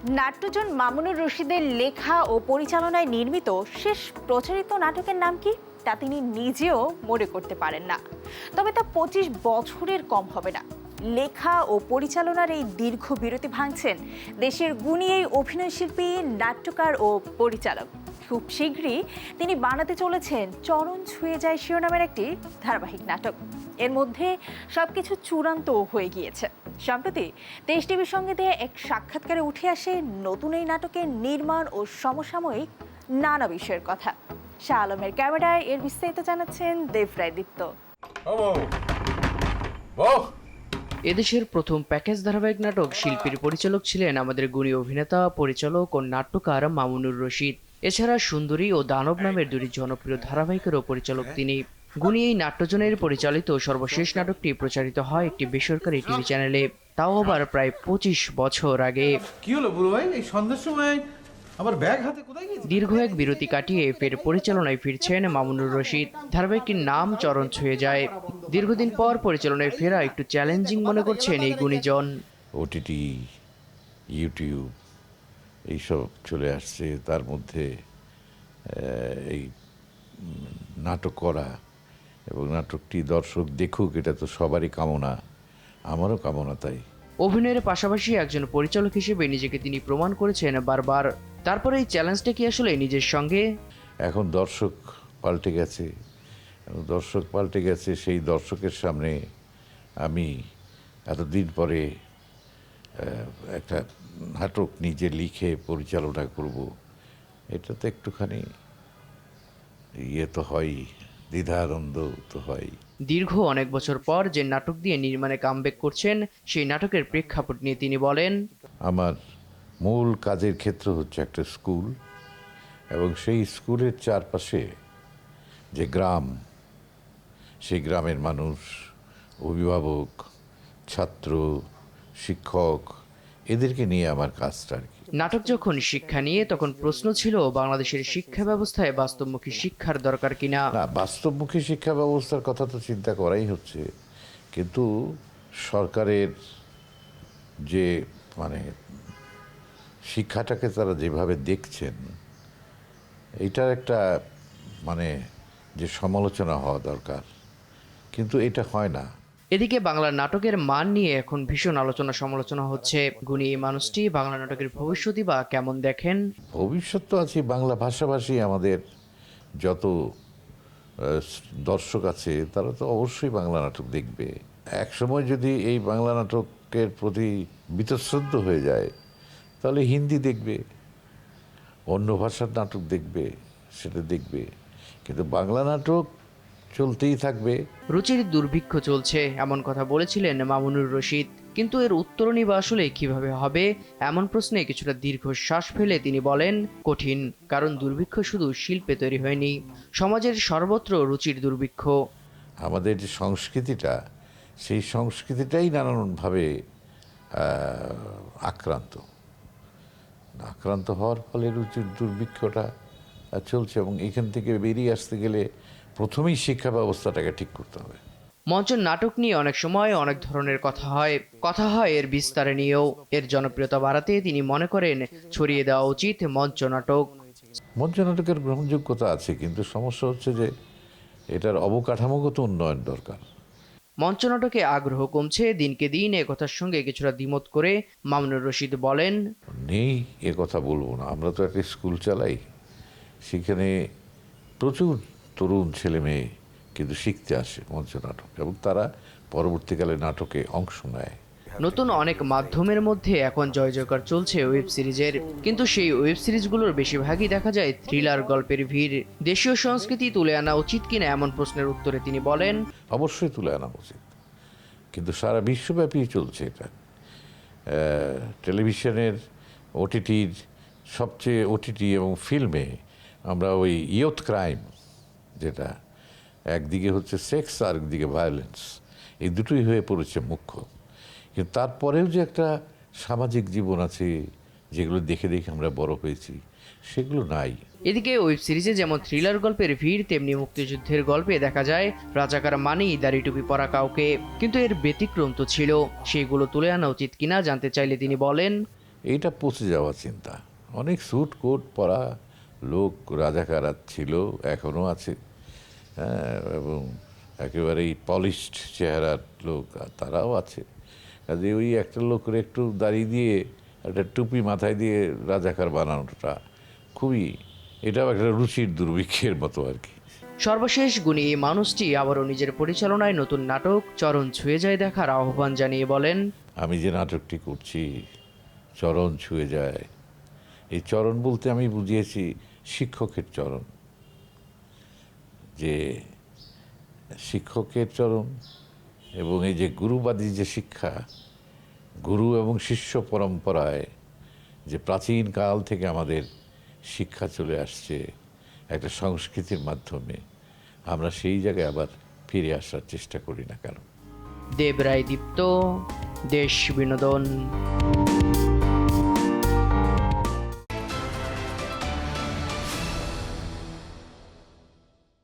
নাট্যজন মামুনুর রশিদের লেখা ও পরিচালনায় নির্মিত শেষ প্রচারিত নাটকের নাম কি তা তিনি নিজেও মনে করতে পারেন না। তবে তা ২৫ বছরের কম হবে না। লেখা ও পরিচালনার এই দীর্ঘ বিরতি ভাঙছেন দেশের গুণী এই অভিনয়শিল্পী, নাট্যকার ও পরিচালক। খুব শীঘ্রই তিনি বানাতে চলেছেন চরণ ছুঁয়ে যায় শিরোনামের একটি ধারাবাহিক নাটক। এর মধ্যে সবকিছু চূড়ান্ত হয়ে গিয়েছে। সম্প্রতি দেশ টিভির সঙ্গে দেয়া এক সাক্ষাৎকারে উঠে আসে নতুন এই নাটকের নির্মাণ ও সমসাময়িক নানা বিষয়ের কথা। শাহ আলমের ক্যামেরায় এর বিস্তারিত জানাচ্ছেন দেবরায় দীপ্ত। এদেশের প্রথম প্যাকেজ ধারাবাহিক নাটক শিল্পীর পরিচালক ছিলেন আমাদের গুণী অভিনেতা, পরিচালক ও নাট্যকার মামুনুর রশিদ। এছাড়া সুন্দরী ও দানব নামের দুটি জনপ্রিয় ধারাবাহিকেরও পরিচালক তিনি। গুণী এই নাট্যজনের পরিচালিত সর্বশেষ নাটকটি প্রচারিত হয় একটি বেসরকারি টিভি চ্যানেলে, তাও আবার প্রায় ২৫ বছর আগে। কি হলো বুড়ো ভাই, এই সন্ধ্যার সময় আবার ব্যাগ হাতে কোথায় গিয়েছিস? দীর্ঘ এক বিরতি কাটিয়ে ফের পরিচালনায় ফিরছেন মামুনুর রশিদ। ধারাবাহিকটির নাম চরণ ছুঁয়ে যায়। দীর্ঘদিন পর পরিচালনায় ফেরা একটু চ্যালেঞ্জিং মনে করছেন এই গুণীজন। ওটিটি, ইউটিউব এইসব চলে আসছে, তার মধ্যে এই নাটক করা এবং নাটকটি দর্শক দেখুক, এটা তো সবারই কামনা, আমারও কামনা। তাই অভিনয়ের পাশাপাশি একজন পরিচালক হিসেবে নিজেকে তিনি প্রমাণ করেছেন বারবার। তারপরে এই চ্যালেঞ্জটা কি আসলে নিজের সঙ্গে? এখন দর্শক পাল্টে গেছে, সেই দর্শকের সামনে আমি এতদিন পরে একটা নাটক নিজে লিখে পরিচালনা করব, এটা তো একটুখানি তো হয়, দ্বিধাদ্বন্দ্ব তো হয়। দীর্ঘ অনেক বছর পর যে নাটক দিয়ে নির্মাণে কামব্যাক করছেন, সেই নাটকের প্রেক্ষাপট নিয়ে তিনি বলেন, আমার মূল কাজের ক্ষেত্র হচ্ছে একটা স্কুল, এবং সেই স্কুলের চারপাশে যে গ্রাম, সেই গ্রামের মানুষ, অভিভাবক, ছাত্র, শিক্ষক, এদেরকে নিয়ে আমার কাজটা আর কি। নাটক যখন শিক্ষা নিয়ে, তখন প্রশ্ন ছিল বাংলাদেশের শিক্ষা ব্যবস্থায় বাস্তবমুখী শিক্ষার দরকার কিনা। না, বাস্তবমুখী শিক্ষা ব্যবস্থার কথা তো চিন্তা করাই হচ্ছে, কিন্তু সরকারের যে শিক্ষাটাকে তারা যেভাবে দেখছেন, এইটার একটা যে সমালোচনা হওয়া দরকার, কিন্তু এটা হয় না। এদিকে বাংলা নাটকের মান নিয়ে এখন ভীষণ আলোচনা সমালোচনা হচ্ছে। গুণী এই মানুষটি বাংলা নাটকের ভবিষ্যৎই বা কেমন দেখেন? ভবিষ্যৎ তো আছে, বাংলা ভাষাভাষী আমাদের যত দর্শক আছে তারা তো অবশ্যই বাংলা নাটক দেখবে। একসময় যদি এই বাংলা নাটকের প্রতি বীতশ্রদ্ধ হয়ে যায়, তাহলে হিন্দি দেখবে, অন্য ভাষার নাটক দেখবে, সেটা দেখবে, কিন্তু বাংলা নাটক চলতেই থাকবে। রুচির দুর্ভিক্ষ চলছে এমন কথা বলেছিলেন মামুনুর রশিদ, কিন্তু এর উত্তরণই বা আসলে কিভাবে হবে, এমন প্রশ্নে কিছুটা দীর্ঘশ্বাস ফেলে তিনি বলেন, কঠিন, কারণ দুর্ভিক্ষ শুধু শিল্পে তৈরি হয়নি, সমাজের সর্বত্র রুচির দুর্ভিক্ষ। আমাদের যে সংস্কৃতিটা, সেই সংস্কৃতিটাই নানানভাবে আক্রান্ত হওয়ার ফলে রুচির দুর্ভিক্ষটা চলছে, এবং এখান থেকে বেরিয়ে আসতে গেলে প্রথমেই শিক্ষা ব্যবস্থাটাকে ঠিক করতে হবে। মঞ্চের নাটক নিয়ে অনেক সময় অনেক ধরনের কথা হয় এর বিস্তারে নিয়েও। এর জনপ্রিয়তা বাড়াতে তিনি মনে করেন ছড়িয়ে দেওয়া উচিত মঞ্চ নাটক। মঞ্চ নাটকের গ্রহণযোগ্যতা আছে, কিন্তু সমস্যা হচ্ছে যে এটার অবকাঠামোগত উন্নয়ন দরকার। মঞ্চ নাটকে আগ্রহ কমছে দিনকে দিন, এ কথার সঙ্গে কিছুটা দ্বিমত করে মামুনুর রশিদ বলেন, নেই এ কথা বলবো না, আমরা তো একটা স্কুল চালাই, সেখানে প্রচুর তরুণ ছেলে মেয়ে কিন্তু শিখতে আসে মঞ্চ নাটক, এবং তারা পরবর্তীকালে নাটকে অংশ নেয়। নতুন অনেক মাধ্যমের মধ্যে এখন জয় জয়কার চলছে ওয়েব সিরিজের, কিন্তু সেই ওয়েব সিরিজগুলোর বেশিরভাগই দেখা যায় থ্রিলার গল্পের ভিড়। দেশীয় সংস্কৃতি তুলে আনা উচিত কিনা এমন প্রশ্নের উত্তরে তিনি বলেন, অবশ্যই তুলে আনা উচিত, কিন্তু সারা বিশ্বব্যাপী চলছে এটা। টেলিভিশনের, ওটিটি এবং ফিল্মে আমরা ওই ইয়ুথ ক্রাইম, যেটা একদিকে হচ্ছে সেক্স আর একদিকে ভায়োলেন্স, এই দুটোই হয়ে পড়েছে মুখ্য, কিন্তু তারপরেও যে একটা সামাজিক জীবন আছে, যেগুলো দেখে দেখে আমরা বড় হয়েছি, সেগুলো নাই। এদিকে ওয়েব সিরিজে যেমন থ্রিলার গল্পের ভিড়, তেমনি মুক্তিযুদ্ধের গল্পে দেখা যায় রাজাকার মানেই দাড়ি টুপি পরা কাউকে, কিন্তু এর ব্যতিক্রম তো ছিল। সেইগুলো তুলে আনা উচিত কিনা জানতে চাইলে তিনি বলেন, এইটা পচে যাওয়া চিন্তা। অনেক স্যুট কোট পরা লোক রাজাকার ছিল, এখনও আছে, হ্যাঁ, এবং একেবারেই পলিশড চেহারার লোক তারাও আছে। কাজে ওই একটা লোকের একটু দাড়ি দিয়ে একটা টুপি মাথায় দিয়ে রাজাকার বানানোটা খুবই, এটাও একটা রুচির দুর্ভিক্ষের মতো আর কি। সর্বশেষ গুণী এই মানুষটি আবারও নিজের পরিচালনায় নতুন নাটক চরণ ছুঁয়ে যায় দেখার আহ্বান জানিয়ে বলেন, আমি যে নাটকটি করছি চরণ ছুঁয়ে যায়, এই চরণ বলতে আমি বুঝিয়েছি শিক্ষকের চরণ, যে শিক্ষকের চরণ এবং এই যে গুরুবাদী যে শিক্ষা, গুরু এবং শিষ্য পরম্পরায় যে প্রাচীন কাল থেকে আমাদের শিক্ষা চলে আসছে একটা সংস্কৃতির মাধ্যমে, আমরা সেই জায়গায় আবার ফিরে আসার চেষ্টা করি না কেন। দেব রায় দীপ্ত, দেশ বিনোদন।